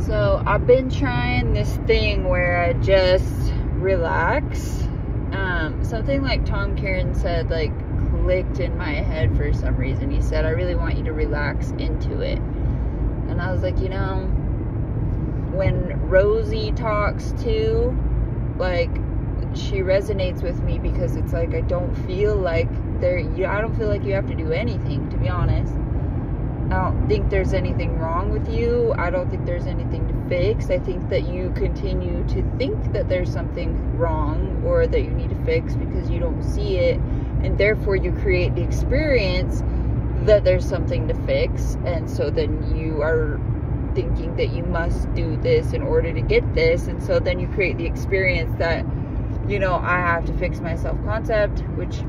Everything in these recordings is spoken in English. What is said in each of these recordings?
So I've been trying this thing where I just relax. Something like Tom Karen said, like, clicked in my head for some reason. He said, I really want you to relax into it. And I was like, you know, when Rosie talks too, like, she resonates with me because it's like, I don't feel like I don't feel like you have to do anything, to be honest. I don't think there's anything wrong with you. I don't think there's anything to fix. I think that you continue to think that there's something wrong or that you need to fix because you don't see it, and therefore you create the experience that there's something to fix, and so then you are thinking that you must do this in order to get this, and so then you create the experience that, you know, I have to fix my self-concept, which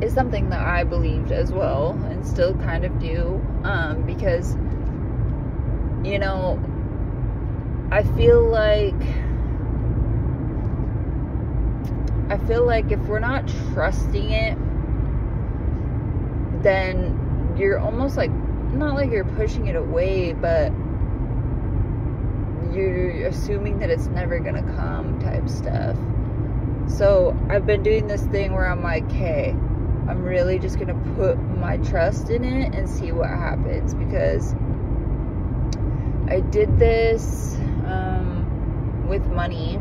is something that I believed as well and still kind of do, because, you know, I feel like if we're not trusting it, then you're almost like, not like you're pushing it away, but you're assuming that it's never gonna come type stuff. So I've been doing this thing where I'm like, hey, I'm really just gonna put my trust in it and see what happens, because I did this with money.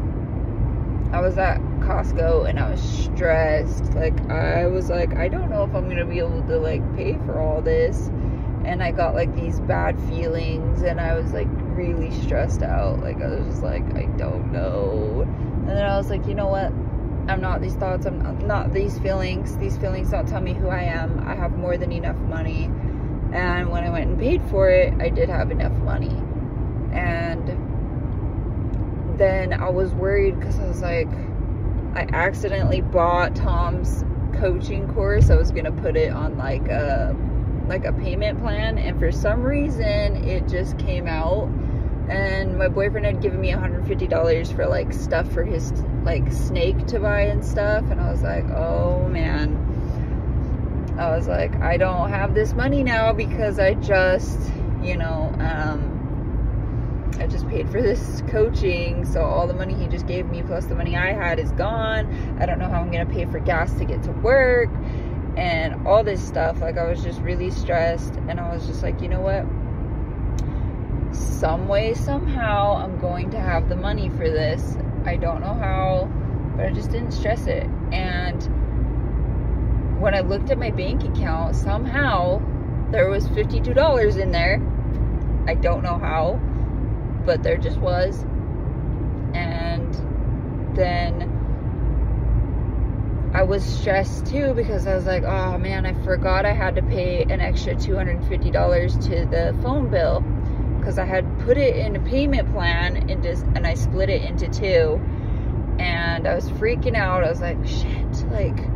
I was at Costco and I was stressed. Like, I was like, I don't know if I'm gonna be able to, like, pay for all this, and I got, like, these bad feelings, and I was, like, really stressed out. Like, I was just like, I don't know. And then I was like, you know what, I'm not these thoughts, I'm not these feelings don't tell me who I am. I have more than enough money. And when I went and paid for it, I did have enough money. And then I was worried because I was like, I accidentally bought Tom's coaching course. I was gonna put it on like a payment plan, and for some reason it just came out, and my boyfriend had given me $150 for, like, stuff for his, like, snake to buy and stuff, and I was like, oh man, I was like, I don't have this money now because I just, you know, I just paid for this coaching, so all the money he just gave me plus the money I had is gone. I don't know how I'm gonna pay for gas to get to work and all this stuff. Like, I was just really stressed, and I was just like, you know what, some way, somehow, I'm going to have the money for this. I don't know how, but I just didn't stress it. And when I looked at my bank account, somehow there was $52 in there. I don't know how, but there just was. And then I was stressed too, because I was like, oh man, I forgot I had to pay an extra $250 to the phone bill, because I had put it in a payment plan and I split it into two, and I was freaking out. I was like, shit, like,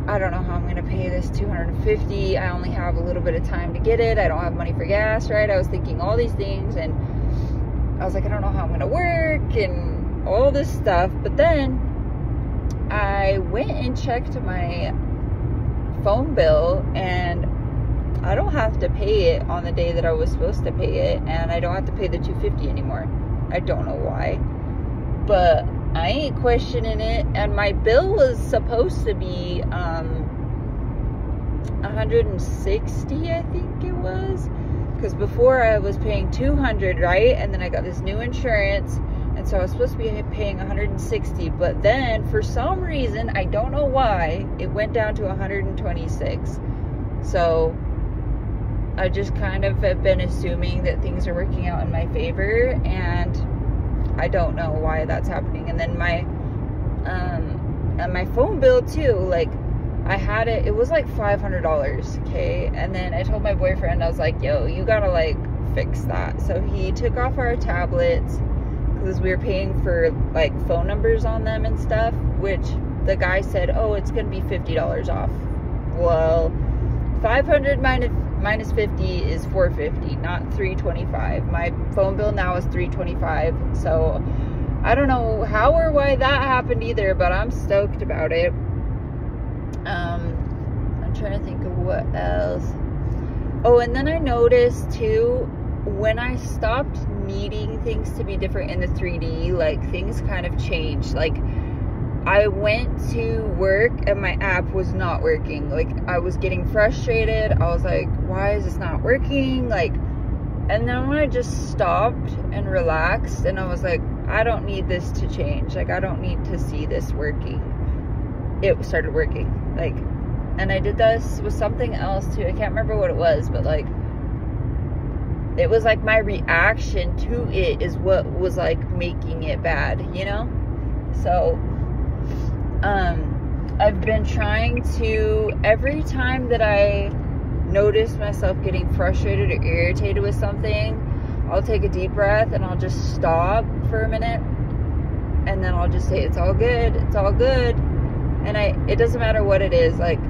I don't know how I'm gonna pay this $250. I only have a little bit of time to get it. I don't have money for gas, right? I was thinking all these things, and I was like, I don't know how I'm gonna work and all this stuff. But then I went and checked my phone bill, and I don't have to pay it on the day that I was supposed to pay it, and I don't have to pay the $250 anymore. I don't know why, but I ain't questioning it. And my bill was supposed to be $160, I think it was, because before I was paying $200, right? And then I got this new insurance, and so I was supposed to be paying $160, but then for some reason, I don't know why, it went down to $126. So I just kind of have been assuming that things are working out in my favor, and I don't know why that's happening. And then my phone bill too, like, I had it was like $500, okay? And then I told my boyfriend, I was like, yo, you gotta, like, fix that. So he took off our tablets, because we were paying for, like, phone numbers on them and stuff, which the guy said, oh, it's gonna be $50 off. Well, 500 minus 50 is $450, not $325. My phone bill now is $325. So I don't know how or why that happened either, but I'm stoked about it. I'm trying to think of what else. Oh, and then I noticed too, when I stopped needing things to be different in the 3D, like, things kind of changed. Like, I went to work and my app was not working. Like, I was getting frustrated. I was like, why is this not working? Like, and then when I just stopped and relaxed and I was like, I don't need this to change. Like, I don't need to see this working. It started working. Like, and I did this with something else too. I can't remember what it was, but like, it was like my reaction to it is what was like making it bad, you know? So, I've been trying to, every time that I notice myself getting frustrated or irritated with something, I'll take a deep breath and I'll just stop for a minute, and then I'll just say, it's all good, it's all good. And it doesn't matter what it is, like,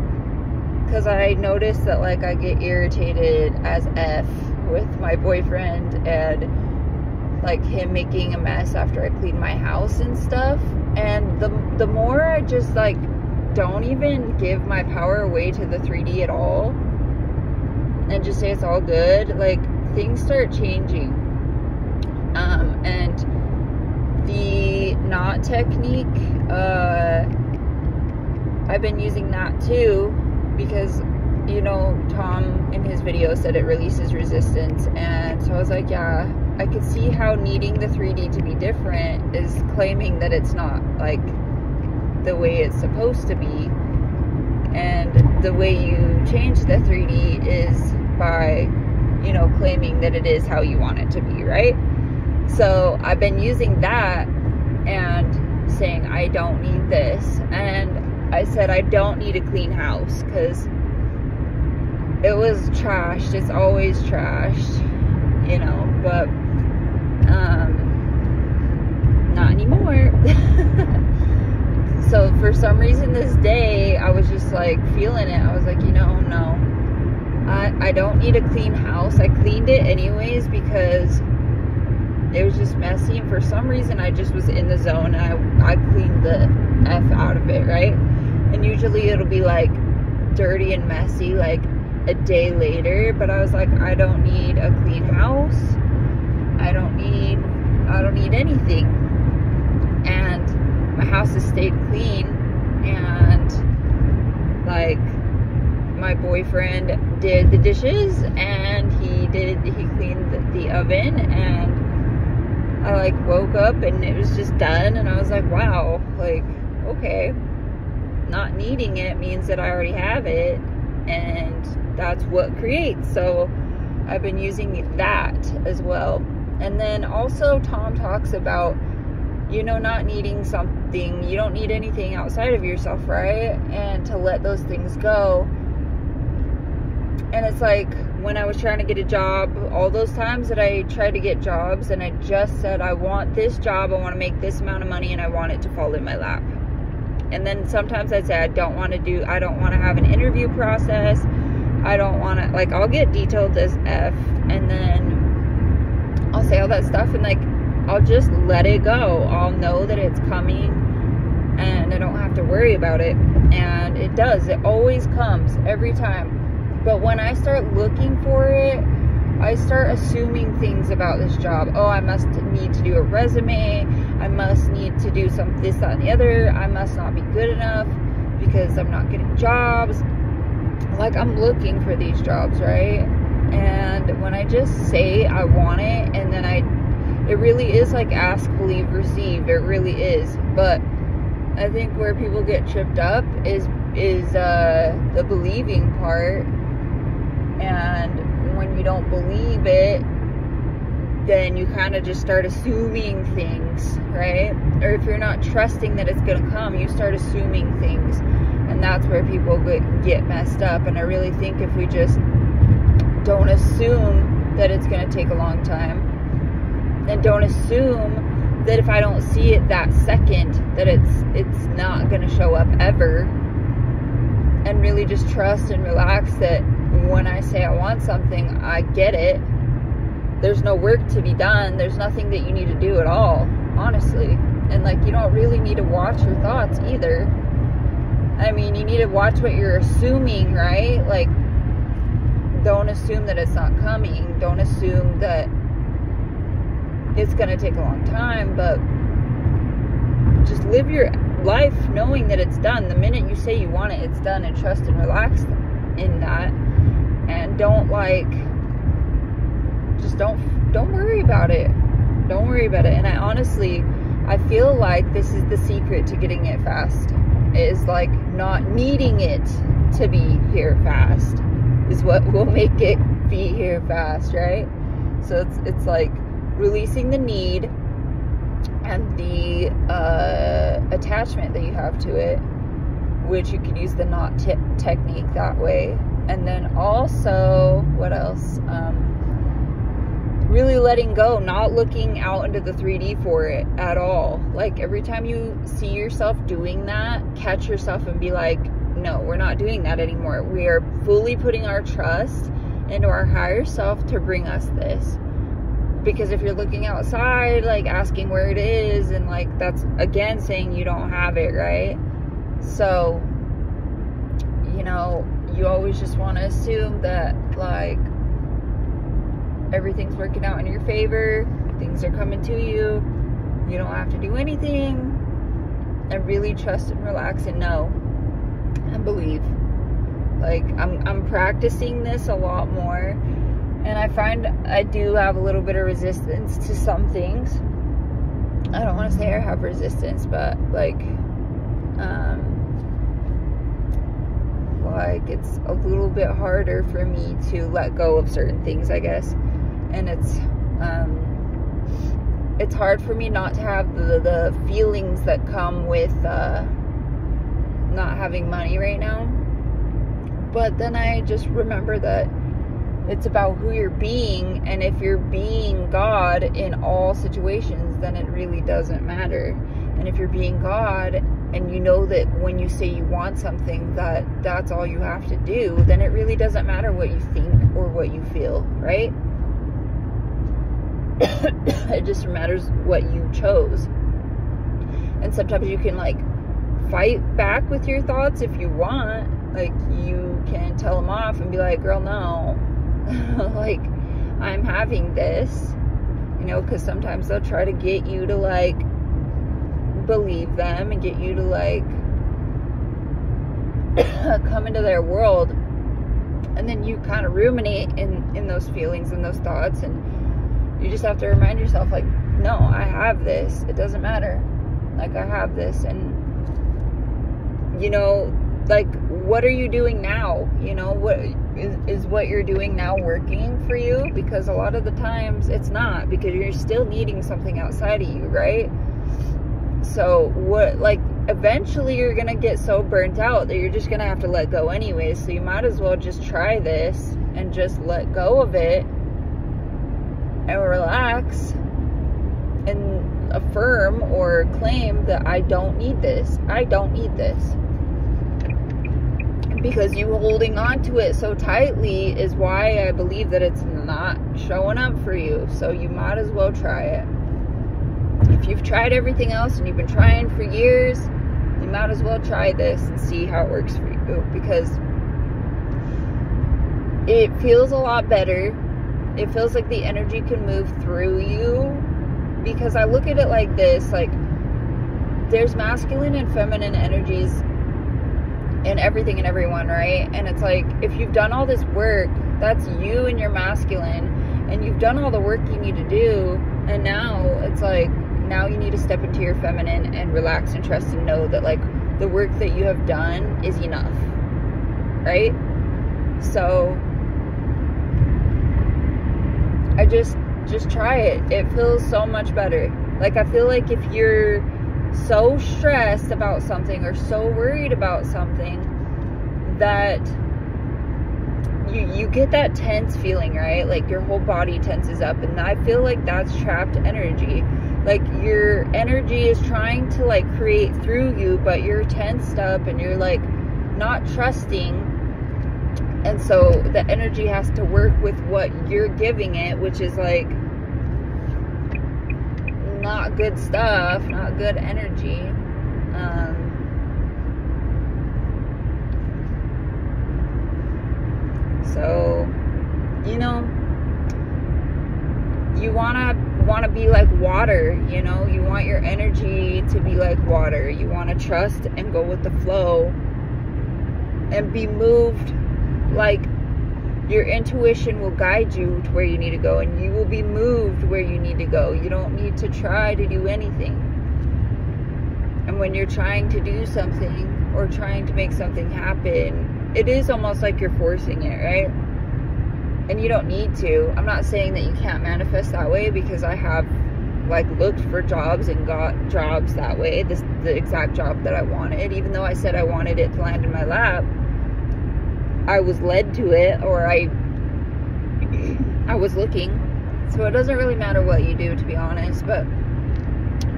because I notice that, like, I get irritated as F with my boyfriend and, like, him making a mess after I clean my house and stuff. And the more I just, like, don't even give my power away to the 3D at all and just say it's all good, like, things start changing. And the knot technique, I've been using that too, because, you know, Tom in his video said it releases resistance, and so I was like, yeah, I could see how needing the 3D to be different is claiming that it's not, like, the way it's supposed to be. And the way you change the 3D is by, you know, claiming that it is how you want it to be, right? So I've been using that and saying, I don't need this. And I said, I don't need a clean house, because it was trashed. It's always trashed, you know, but not anymore. So for some reason this day, I was just like feeling it. I was like, you know, no, I don't need a clean house. I cleaned it anyways because it was just messy, and for some reason I just was in the zone, and I cleaned the F out of it, right? And usually it'll be like dirty and messy like a day later, but I was like, I don't need a clean house. I don't need anything. And my house has stayed clean, and like, my boyfriend did the dishes, and he cleaned the oven, and I like woke up and it was just done, and I was like, wow, like, okay, not needing it means that I already have it, and that's what creates. So I've been using that as well. And then also Tom talks about, you know, not needing something. You don't need anything outside of yourself, right? And to let those things go. And it's like, when I was trying to get a job, all those times that I tried to get jobs and I just said, I want this job, I want to make this amount of money, and I want it to fall in my lap. And then sometimes I'd say, I don't want to have an interview process. I don't want to, like, I'll get detailed as F, and then I'll say all that stuff, and like, I'll just let it go. I'll know that it's coming, and I don't have to worry about it. And it does. It always comes, every time. But when I start looking for it, I start assuming things about this job. Oh, I must need to do a resume. I must need to do this, that, and the other. I must not be good enough because I'm not getting jobs. Like, I'm looking for these jobs, right? And when I just say I want it, and then it really is like ask, believe, receive. It really is. But I think where people get tripped up is the believing part. And when you don't believe it, then you kind of just start assuming things, right? Or if you're not trusting that it's going to come, you start assuming things. And that's where people get messed up. And I really think if we just don't assume that it's going to take a long time, and don't assume that if I don't see it that second, that it's not going to show up ever, and really just trust and relax that when I say I want something, I get it. There's no work to be done. There's nothing that you need to do at all, honestly. And like, you don't really need to watch your thoughts either. I mean, you need to watch what you're assuming, right? Like, don't assume that it's not coming. Don't assume that it's going to take a long time, but just live your life knowing that it's done. The minute you say you want it, it's done, and trust and relax in that. And don't don't worry about it. Don't worry about it. And I feel like this is the secret to getting it fast, is like not needing it to be here fast is what will make it be here fast, right? So it's like releasing the need and the attachment that you have to it, which you could use the knot technique that way. And then also, what else? Really letting go, not looking out into the 3D for it at all. Like every time you see yourself doing that, catch yourself and be like, no, we're not doing that anymore. We are fully putting our trust into our higher self to bring us this. Because if you're looking outside, like asking where it is, and like that's again saying you don't have it, right? So, you know, you always just want to assume that like everything's working out in your favor, things are coming to you, you don't have to do anything, and really trust and relax and know and believe. Like I'm practicing this a lot more, and I find I do have a little bit of resistance to some things. I don't want to say I have resistance, but like it's a little bit harder for me to let go of certain things, I guess. And it's hard for me not to have the feelings that come with not having money right now. But then I just remember that it's about who you're being, and if you're being God in all situations, then it really doesn't matter. And if you're being God and you know that when you say you want something, that's all you have to do, then it really doesn't matter what you think or what you feel, right? It just matters what you chose. And sometimes you can like fight back with your thoughts if you want. Like you can tell them off and be like, girl, no. Like, I'm having this, you know, because sometimes they'll try to get you to like believe them and get you to like come into their world, and then you kind of ruminate in those feelings and those thoughts, and you just have to remind yourself like, no, I have this, it doesn't matter, like I have this. And you know, like, what are you doing now? You know, what is what you're doing now working for you? Because a lot of the times it's not, because you're still needing something outside of you, right? So what, like, eventually you're gonna get so burnt out that you're just gonna have to let go anyways. So you might as well just try this and just let go of it and relax and affirm or claim that I don't need this. I don't need this. Because you holding on to it so tightly is why I believe that it's not showing up for you. So you might as well try it. If you've tried everything else and you've been trying for years, you might as well try this and see how it works for you. Because it feels a lot better. It feels like the energy can move through you. Because I look at it like this, like there's masculine and feminine energies in everything and everyone, right? And it's like, if you've done all this work, that's you and your masculine, and you've done all the work you need to do, and now it's like, now you need to step into your feminine and relax and trust and know that like the work that you have done is enough, right? So I just try it. It feels so much better. Like, I feel like if you're so stressed about something or so worried about something that you get that tense feeling, right? Like your whole body tenses up, and I feel like that's trapped energy. Like your energy is trying to like create through you, but you're tensed up and you're like not trusting, and so the energy has to work with what you're giving it, which is like not good stuff, not good energy. So you know, you want to be like water, you know, you want your energy to be like water. You want to trust and go with the flow and be moved. Like, your intuition will guide you to where you need to go, and you will be moved where you need to go. You don't need to try to do anything. And when you're trying to do something or trying to make something happen, it is almost like you're forcing it, right? And you don't need to. I'm not saying that you can't manifest that way, because I have like looked for jobs and got jobs that way. The exact job that I wanted, even though I said I wanted it to land in my lap, I was led to it, or I was looking. So it doesn't really matter what you do, to be honest, but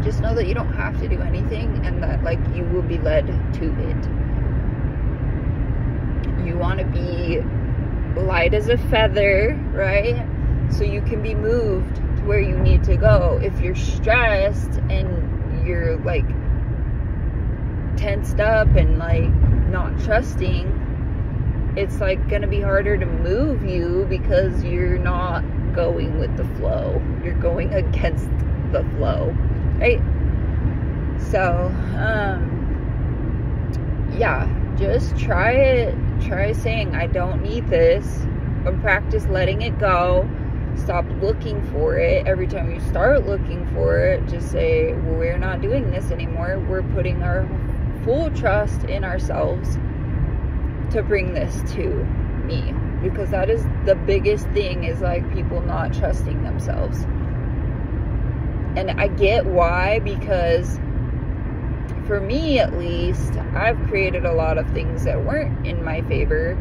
just know that you don't have to do anything, and that like you will be led to it. You want to be light as a feather, right? So you can be moved to where you need to go. If you're stressed and you're like tensed up and like not trusting, it's like gonna be harder to move you, because you're not going with the flow. You're going against the flow, right? So yeah, just try it. Try saying, I don't need this, and practice letting it go. Stop looking for it. Every time you start looking for it, just say, well, we're not doing this anymore. We're putting our full trust in ourselves to bring this to me. Because that is the biggest thing, is like people not trusting themselves. And I get why, because for me at least, I've created a lot of things that weren't in my favor,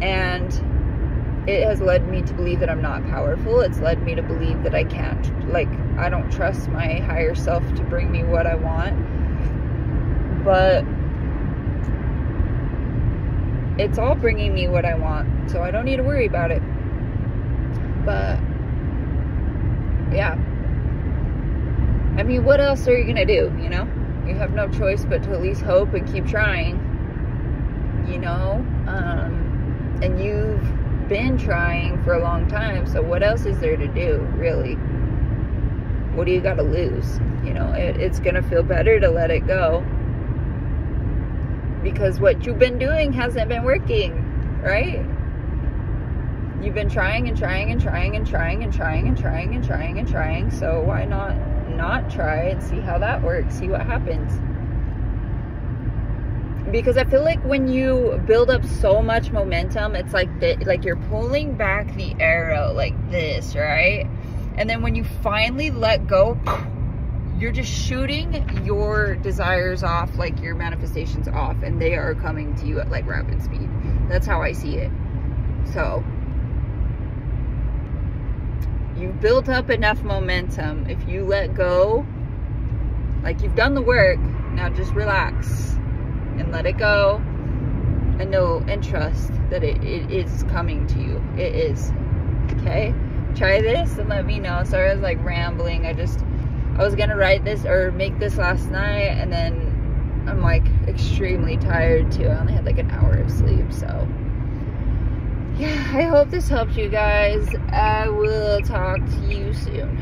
and it has led me to believe that I'm not powerful. It's led me to believe that I can't, like, I don't trust my higher self to bring me what I want. But it's all bringing me what I want, so I don't need to worry about it. But yeah, I mean, what else are you gonna do, you know? You have no choice but to at least hope and keep trying, you know? And you've been trying for a long time, so what else is there to do, really? What do you got to lose? You know, it's gonna feel better to let it go, because what you've been doing hasn't been working, right? You've been trying and trying and trying and trying and trying and trying and trying and trying, so why not try and see how that works, see what happens? Because I feel like when you build up so much momentum, it's like you're pulling back the arrow like this, right? And then when you finally let go, you're just shooting your desires off, like your manifestations off, and they are coming to you at like rapid speed. That's how I see it. So you've built up enough momentum. If you let go, like you've done the work, now just relax and let it go, and know and trust that it is coming to you. It is. Okay? Try this and let me know. Sorry, I was like rambling. I was gonna write this or make this last night, and then I'm like extremely tired too. I only had like an hour of sleep, so yeah, I hope this helped you guys. I will talk to you soon.